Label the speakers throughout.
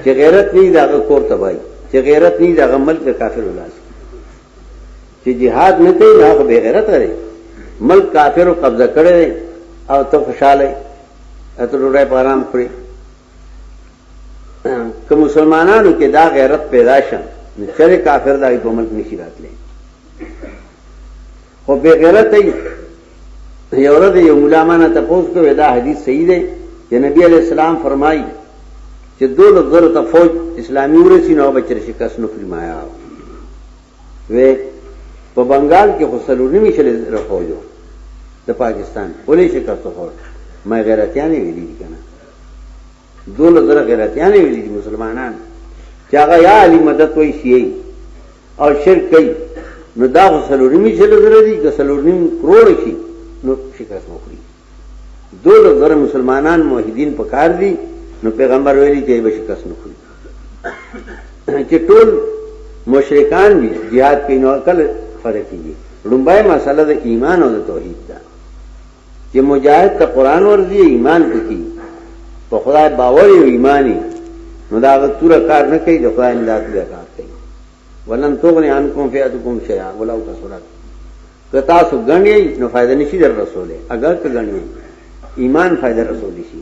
Speaker 1: چې غیرت نه دغه کور تبای چې غیرت نه دغه ملک کافر ولاس چې jihad نه کوي هغه به غیرت لري ملک کافر او قبضه کړي او ته خوشاله اته ډوډۍ په آرام کړی که مسلمانانو کې دا غیرت پیدا شه چې کافر دای په ملک نشي راتلی خو به غیرت ای یو ورځ یو مولامانه تاسو کو دا حدیث صحیح دی چې نبی علیہ السلام فرمایي چې دول غره ته فوج اسلامي ورسي نو بچر شکست نو فرمایا و په بنگال کې خسلونی مشل رفوجو د پاکستان ولې شکست خور ما غیرتیان ویلي کنه دول غره غیرتیان ویلي مسلمانان چې هغه یا علی مدد وای شي او شرک کوي نو دا خسلونی مشل زره دي که سلونی کروڑ شي نو شکست وکړي دول غره مسلمانان موحدین پکار دي نو پیغمبر ویلي چې به شکست نه خوري چې ټول مشرکان وي jihad کوي نو کله فرق کیږي لومبای مسله د ایمان او د توحید ده چې مجاهد ته قران ورزي ایمان کوي په خدای باور او ایمانی نو دا غتوره کار نه کوي د خدای امداد دی کار کوي ولن تغني عنكم فئاتكم شيئا ولو كثرت کتا سو غنی نو فائدہ نشي در رسوله اگر که غنی ایمان فائدہ رسول شي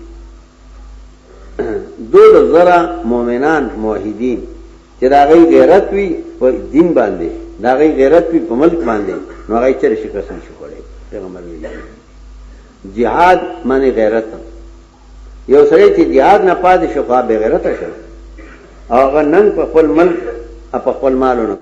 Speaker 1: دول زرا مؤمنان موحدین چې دا غي غیرت وي په دین باندې دا غي غیرت وي په ملک باندې نو هغه چر شکست نشي کولای پیغمبر ویلي jihad معنی غیرت یو سره چې jihad نه پاتې شو به غیرت شو هغه نن په خپل ملک په خپل مالونو